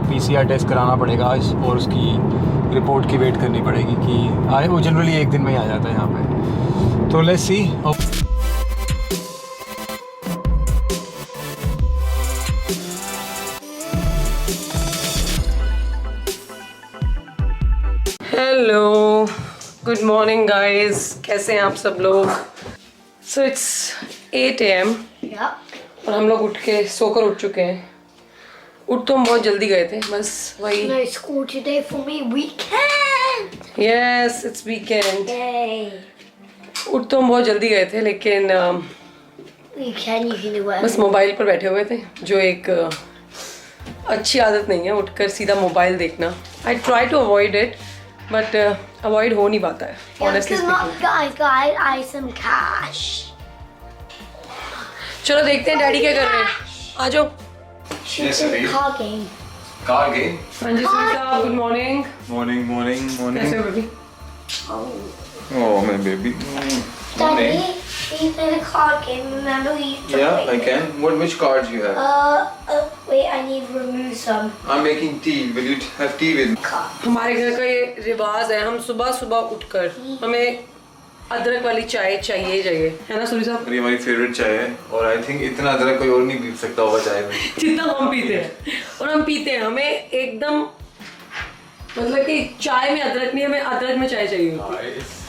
PCR test कराना पड़ेगा आज और उसकी रिपोर्ट की वेट करनी पड़ेगी कि आए। वो जनरली एक दिन में ही आ जाता है यहाँ पे। तो let's see. Hello, good morning guys, कैसे हैं आप सब लोग। सो इट्स 8 AM और हम लोग सोकर उठ चुके हैं। उठ तो हम बहुत जल्दी गए थे, बस वही। No school today for me, weekend! Yes, it's weekend. Yay! उठ तो हम बहुत जल्दी गए थे, लेकिन Weekend, you can do whatever. बस मोबाइल पर बैठे हुए थे, जो एक अच्छी आदत नहीं है उठकर सीधा मोबाइल देखना। I try to avoid it, but avoid हो नहीं पाता है, honestly speaking. Guys, I some cash. चलो देखते हैं डैडी क्या कर रहे हैं। आ जाओ। It's a card game. Car game. हाँ जी सुनीता साहब, गुड मॉर्निंग। मॉर्निंग मॉर्निंग कैसे मॉर्निंग। हो baby? Oh my baby. Daddy, we played a card game. Remember we used to Yeah, play? I can. Which cards you have? Wait, I need to remove some. I'm making tea. Will you have tea with me? हमारे घर का ये रिवाज है, हम सुबह सुबह उठकर हमें अदरक वाली चाय चाहिए ही चाहिए, है ना सुनी साहब? ये हमारी फेवरेट चाय है और आई थिंक इतना अदरक कोई और नहीं पी सकता होगा चाय में जितना हम पीते हैं। और हम पीते हैं, हमें एकदम मतलब कि चाय में अदरक नहीं, हमें अदरक में चाय चाहिए होती है।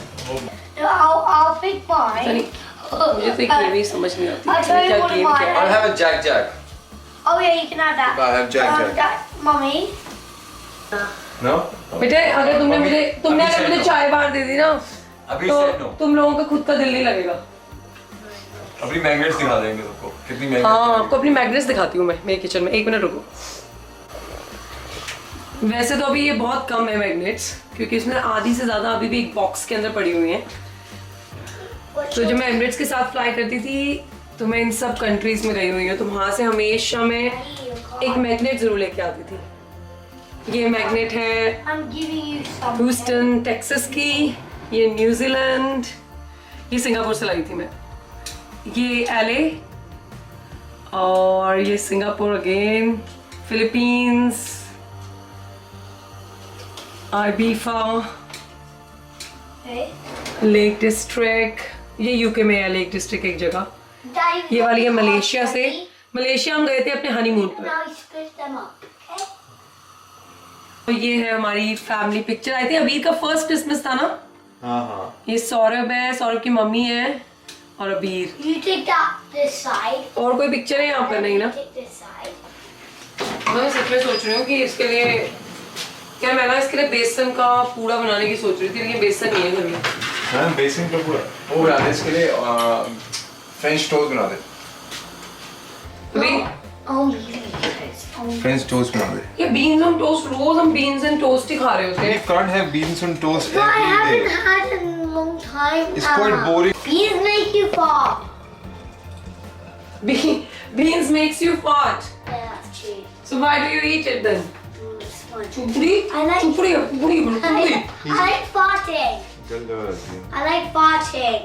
I'll pick mine. मुझे तो एक गेम ही समझ नहीं आती I'll tell you क्या what गेम mine क्या है। I'll have a Jack. Oh yeah, you can have that. I'll have Jack. That, Mummy. No? बेटे अगर तुमने अगर मुझे चाय बाहर दे दी ना, अभी तो said no. तुम लोगों का खुद का दिल नहीं लगेगा। अपनी मैग्नेट्स दिखा देंगे सबको कितनी मैग्नेट्स। हाँ, आपको अपनी मैग्नेट्स दिखाती हूँ मैं मेरे किचन में। 1 मिनट रुको। वैसे तो अभी ये बहुत कम है मैग्नेट्स, क्योंकि इसमें आधी से ज्यादा अभी भी एक बॉक्स के अंदर पड़ी हुई हैं। तो जब मैं एमिरेट्स के साथ फ्लाई करती थी तो मैं इन सब कंट्रीज में गई हुई हूँ, तो वहाँ से हमेशा मैं एक मैग्नेट जरूर लेके आती थी। ये मैग्नेट है I'm giving you some. Houston Texas की, ये न्यूजीलैंड, ये सिंगापुर से लाई थी मैं। ये LA और ये सिंगापुर अगेन, फिलीपींस, आईबीफा, Okay. लेक डिस्ट्रिक्ट, ये यूके में है लेक डिस्ट्रिक्ट एक जगह। Daddy, ये वाली है मलेशिया से। मलेशिया हम गए थे अपने हनीमून पर। Now you split them up. Okay. तो ये है हमारी फैमिली पिक्चर। आई थिंक अबीर का फर्स्ट क्रिसमस था ना। हाँ। ये सौरभ है, सौरभ की मम्मी है और अबीर। You take that this side. और कोई पिक्चर है यहाँ पर? नहीं ना। Take this side. मैं सच में सोच रही हूँ कि इसके लिए क्या मैं ना इसके लिए बेसन का पूड़ा बनाने की सोच रही थी, लेकिन बेसन नहीं है घर में। हाँ बेसन का पूरा वो बना दे इसके लिए। फ्रेंच टोस्ट बना दे। अभी फ्रेंच टोस्ट बना दे। ये बीन्स ऑन टोस्ट, रोज हम बीन्स एंड टोस्ट ही खा रहे होते You हैं। can't have beans on toast No, I every haven't day. had it in a long time. It's quite boring. Beans make you fart. Beans makes you fart. Yeah, that's true. So why do you eat it then? It's fun. चुपड़ी? I like- चुपड़ी I like farting. I like farting.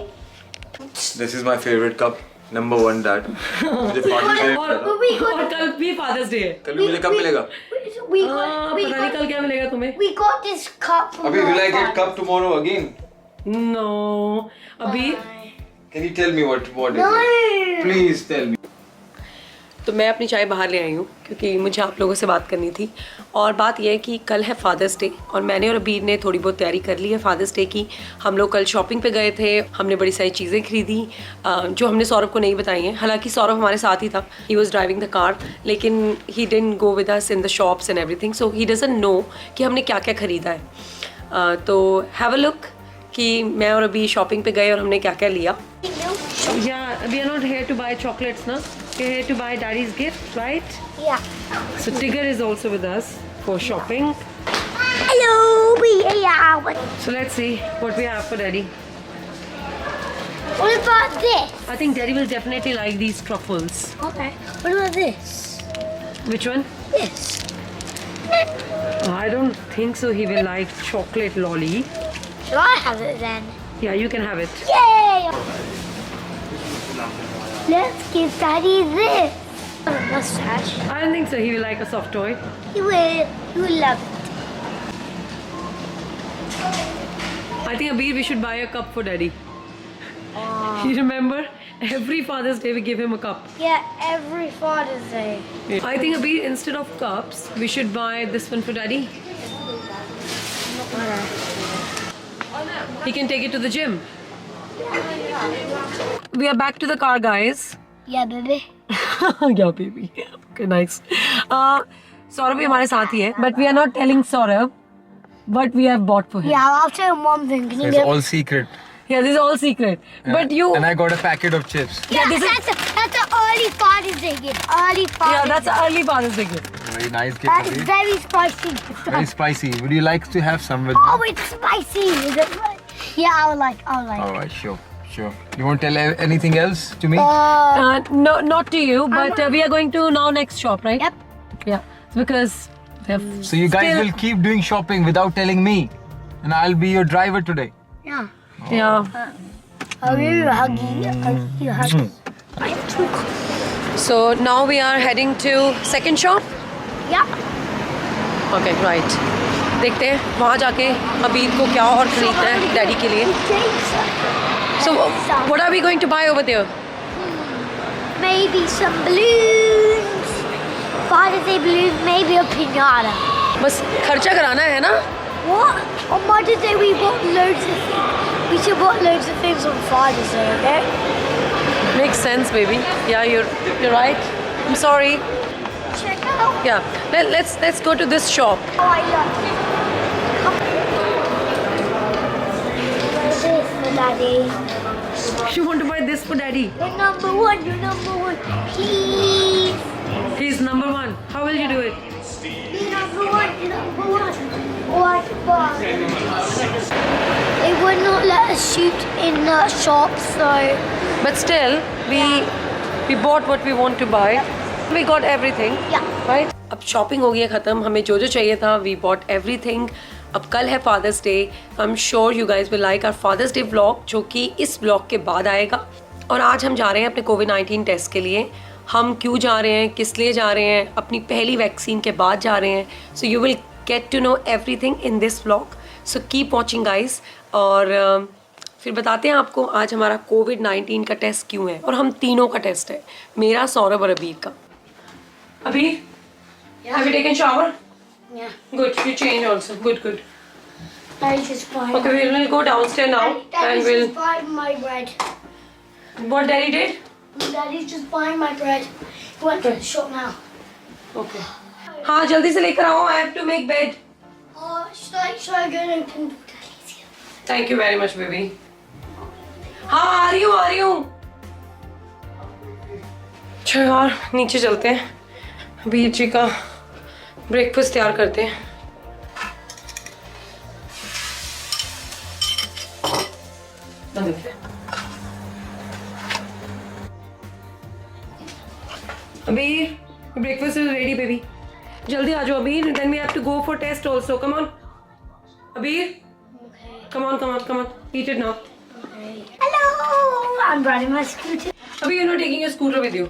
This is my favorite cup. Number 1 dad. मुझे party से But we got और कल भी fathers day है। कल भी मुझे कब मिलेगा? we हाँ, got we पता नहीं कल got क्या मिलेगा तुम्हें। we got this cup from अभी will I get Walmart. cup tomorrow again? No, अभी Can you tell me what is No. it? Please tell me. तो मैं अपनी चाय बाहर ले आई हूँ क्योंकि मुझे आप लोगों से बात करनी थी। और बात यह है कि कल है फादर्स डे और मैंने और अबीर ने थोड़ी बहुत तैयारी कर ली है फादर्स डे की। हम लोग कल शॉपिंग पे गए थे, हमने बड़ी सारी चीज़ें खरीदी जो हमने सौरभ को नहीं बताई हैं। हालांकि सौरभ हमारे साथ ही था, he was driving the car, लेकिन he didn't go with us in the shops and everything, so he doesn't know कि हमने क्या क्या ख़रीदा है। तो हैव अ लुक कि मैं और अभी शॉपिंग पे गए और हमने क्या क्या लिया। Yeah, we are not here to buy chocolates, na? We are here to buy Daddy's gift, right? Yeah. So Tigger is also with us for shopping. Hello, we are. So let's see what we have for Daddy. What about this? I think Daddy will definitely like these truffles. Okay. What about this? Which one? This. I don't think so. He will like chocolate lolly. Shall I have it then? Yeah, you can have it. Yay! Let's give Daddy this. A mustache. I don't think so. He will like a soft toy. You will love it. I think Abir, we should buy a cup for Daddy. You remember? Every Father's Day we give him a cup. Yeah, every Father's Day. I think Abir, instead of cups, we should buy this one for Daddy. He can take it to the gym. We are back to the car, guys. Yeah, baby. Yeah, baby. Okay, nice. Saurabh भी हमारे साथ ही है, but we are not telling Saurabh what we have bought for him. Yeah, I'll tell you one thing. Can you It's get... all secret. Yeah, this is all secret. But you. And I got a packet of chips. Yeah, this is- that's an early Father's Day gift. Early Father's Yeah, that's Day. an early Father's Day gift. Very nice gift. That is Abhi. very spicy. Very spicy. Would you like to have some with Oh, me? it's spicy. Is it? Yeah, I would like. Alright, sure. You won't tell anything else to me? No, not to you, but we are going to now next shop, right? Yep. Yeah, because we have So you guys still- will keep doing shopping without telling me, and I'll be your driver today. Yeah. Yeah. I'll give you a huggy. I have two. So now we are heading to second shop. Yeah. Okay, right. देखते हैं वहाँ जाके अबीर को क्या और खरीदना है डैडी के लिए. So what are we going to buy over there? Maybe some balloons. Father's Day balloons. Maybe a pinata. बस खर्चा कराना है ना. What? On Mother's Day we bought loads of things. We should bought loads of things on Father's Day, okay? Makes sense, baby. Yeah, you're right. I'm sorry. Check out. Yeah, let's go to this shop. Oh, I love it. This for Daddy. You want to buy this for daddy? You're number one. You're number one. Please. He's number one. How will you do it? You're number one. You're number one. What fun. They would not let us shoot in the shop, so But still, we bought what we want to buy. We got everything. yeah. Right? अब shopping हो गई है ख़त्म. हमें जो चाहिए था we bought everything. अब कल है Father's Day. I am sure you guys will like our Father's Day vlog, जो कि इस व्लॉग के बाद आएगा. और आज हम जा रहे हैं अपने कोविड-19 टेस्ट के लिए. हम क्यों जा रहे हैं, किस लिए जा रहे हैं, अपनी पहली वैक्सीन के बाद जा रहे हैं. So you will get to know everything in this vlog. So keep watching guys. और फिर बताते हैं आपको आज हमारा कोविड-19 का टेस्ट क्यों है. और हम तीनों का टेस्ट है, मेरा, सौरभ और अबीर का. अबीर, have you taken shower? Yeah. Good, you change also. Good. Daddy just buying. Okay, we'll go downstairs now Daddy's and we'll. just buying my bread. What daddy did? Daddy's just buying my bread. He went to the shop now. Okay. हाँ जल्दी से लेकर आओ. I have to make bed. Oh, should I go and open the Daddy's here? Thank you very much, baby. हाँ आ रही हूँ. चलो यार नीचे चलते हैं. अबीर जी का ब्रेकफास्ट तैयार करते हैं. अबीर, breakfast is ready, baby. जल्दी आ जाओ अबीर. Then we have to go for test also. Come on. अबीर. Okay. Come on. Eat it now. Hello! I'm riding my scooter. अभी you're not taking your scooter with you.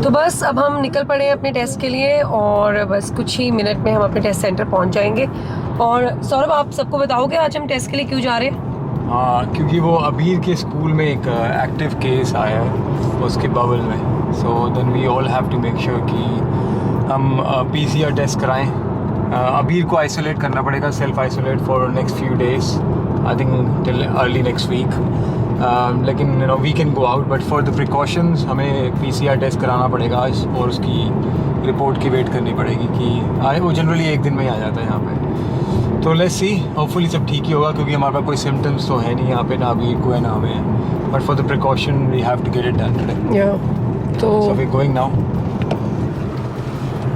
तो बस अब हम निकल पड़े हैं अपने टेस्ट के लिए और बस कुछ ही मिनट में हम अपने टेस्ट सेंटर पहुंच जाएंगे. और सौरभ आप सबको बताओगे आज हम टेस्ट के लिए क्यों जा रहे हैं? हाँ, क्योंकि वो अबीर के स्कूल में एक एक्टिव केस आया है उसके बबल में. So then we all have to make sure कि हम PCR टेस्ट कराएं. अबीर को आइसोलेट करना पड़ेगा, self isolate for next few days, I think till early next week. लेकिन you know we can go out, but for the precautions हमें PCR test कराना पड़ेगा आज और उसकी रिपोर्ट की वेट करनी पड़ेगी कि वो जनरली एक दिन में ही आ जाता है यहाँ पे. तो लेट्स सी, होपफुली सब ठीक ही होगा क्योंकि हमारे पास कोई सिम्टम्स तो है नहीं यहाँ पे, ना अबीर को है ना हमें. But for the precaution we have to get it done today. तो so we going now.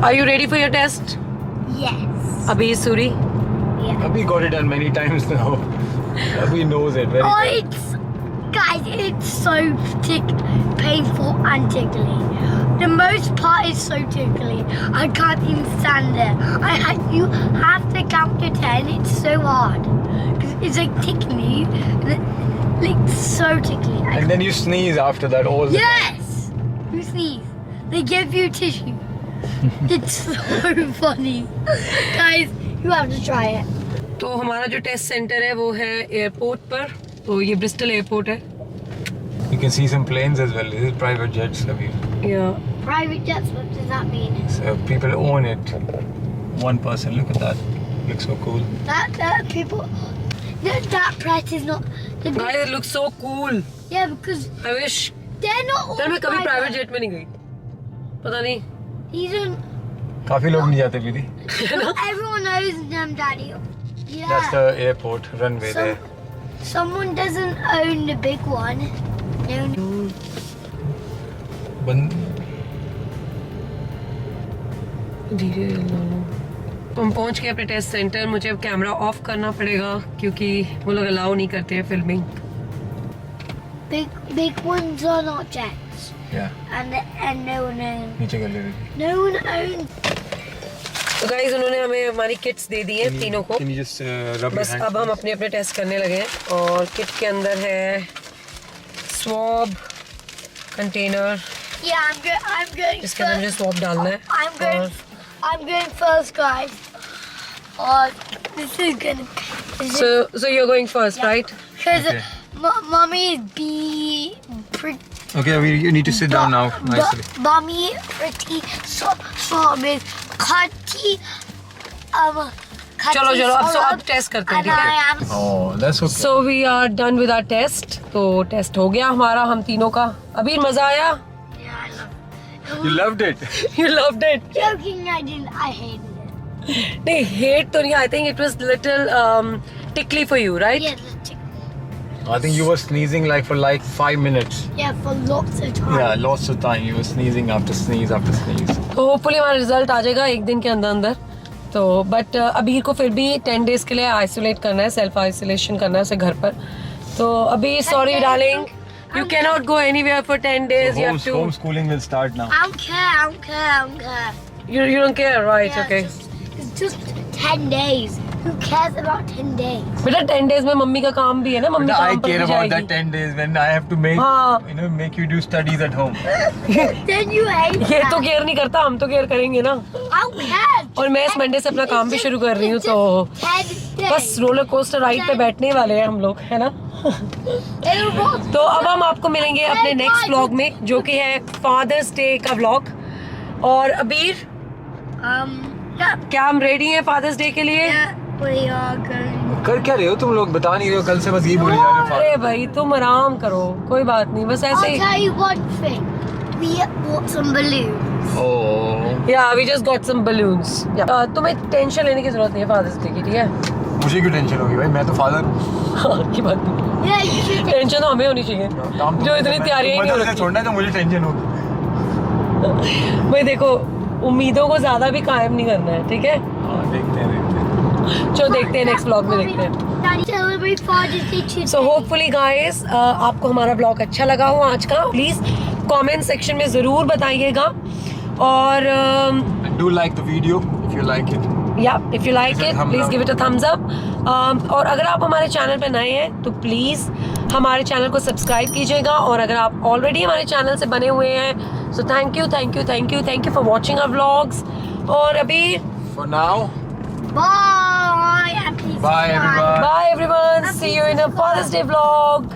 Are you ready for your test? Yes. Abir Suri. Yeah. Abhi got it done many times now. Abhi knows it very Oh, well. guys, it's so painful and tickly. The most part is so tickly. I can't even stand there. You have to count to 10. It's so hard. 'Cause it's like tickly. Like so tickly. And then you sneeze after that all the time. Yes! You sneeze. They give you tissue. It's so funny. Guys, you have to try it. तो हमारा जो test centre है वो है airport पर, तो ये Bristol airport है. You can see some planes as well. This is private jets, Abir. Yeah. Private jets, what does that mean? So people own it. One person. Look at that. Looks so cool. That people, that press is not. The, Guys, it looks so cool. yeah, because I wish. they're not all यार मैं कभी private private. Jet में नहीं गई. पता नहीं. These are, काफी लोग नहीं जाते दीदी. everyone knows them, Daddy. Yeah. That's the airport runway there. Someone doesn't own the big one. They own हम पहुंच गए अपने टेस्ट सेंटर. मुझे अब कैमरा ऑफ करना पड़ेगा क्योंकि वो लोग अलाउ नहीं करते हैं filming. big ones are not jets, Yeah. and no one owns. नीचे कर ले दीदी. No one owns. तो गाइस उन्होंने हमें हमारी किट्स दे दी हैं तीनों को. Can you just rub your बस hands? अब हम अपने अपने टेस्ट करने लगे हैं और किट के अंदर है swab container Yeah, I'm going जिसके अंदर मुझे first. स्वॉब डालना है. I'm going first, guys. This is gonna. So you're going first, Yeah. right? Because Okay. mommy is pretty. Okay, Abir, you need to sit down now nicely. Mommy pretty. So is cutty. चलो चलो अब test करते हैं, And ठीक है? I am. Oh, that's okay. So we are done with our test. तो test हो गया हमारा हम तीनों का. अभी मजा आया? Yeah, I love. You loved it. You loved it. Joking, I didn't. I hated it. नहीं hate तो नहीं. I think it was little tickly for you, right? Yeah, the chicken. I think you were sneezing like for like 5 minutes. Yeah, for lots of time. Yeah, lots of time. You were sneezing after sneeze after sneeze. तो hopefully हमारा result आ जाएगा एक दिन के अंदर अंदर. तो but अबीर को फिर भी 10 डेज के लिए आइसोलेट करना है, सेल्फ आइसोलेशन करना है उसे घर पर. तो अभी sorry darling, you can not go anywhere for 10 days. You have to. Homeschooling will start now. I don't care. I don't care. I don't care. You don't care, right? Yeah, Okay. It's just 10 days. Who cares about 10 days? बेटा 10 days में mummy का काम भी है ना, mummy But I काम पर care भी about that जाएगी. 10 days when I have to make, हाँ. make you do studies at home. Then you hate ये that. तो केयर नहीं करता, हम तो केयर करेंगे ना. I don't care. और मैं इस मंडे से अपना काम भी शुरू कर रही हूँ, तो 10 days. बस रोलर कोस्टर राइड पे बैठने वाले हैं हम लोग, है ना. तो अब हम आपको मिलेंगे अपने नेक्स्ट व्लॉग में, जो कि है फादर्स डे का व्लॉग. और अबीर, Yeah, क्या हम रेडी हैं फादर्स डे के लिए? yeah, we are going. कर क्या रहे हो तुम लोग? बता नहीं रहे हो. कल से बस ये बोले जा रहे अरे हो. भाई तुम आराम करो, कोई बात नहीं, बस ऐसे I'll he. tell you one thing. We bought some balloons. Oh, yeah we just got some balloons. तुम्हें टेंशन लेने की जरूरत नहीं है फादर्स डे की, ठीक है? मुझे क्यों टेंशन होगी भाई? मैं तो फादर हूँ. की बात नहीं. Yeah, you should. टेंशन तो हमें होनी चाहिए, जो इतनी तैयारी नहीं हो रही. छोड़ना है तो मुझे टेंशन होगी. भाई देखो, उम्मीदों को ज्यादा भी कायम नहीं करना है, ठीक है? हाँ, देखते हैं. जो देखते हैं नेक्स्ट व्लॉग में देखते हैं. Daddy, celebrate Father's Day today. So hopefully guys आपको हमारा ब्लॉग अच्छा लगा हो आज का. प्लीज कमेंट सेक्शन में जरूर बताइएगा. और Do like the video if you like it. या if you like Give it a it thumbs please up. Give it a thumbs up. और अगर आप हमारे चैनल पे नए हैं तो प्लीज हमारे चैनल को सब्सक्राइब कीजिएगा. और अगर आप ऑलरेडी हमारे चैनल से बने हुए हैं so thank you for watching our vlogs. और अभी For now, Bye. And please bye subscribe. everyone. Bye everyone, see you in a Father's Day vlog.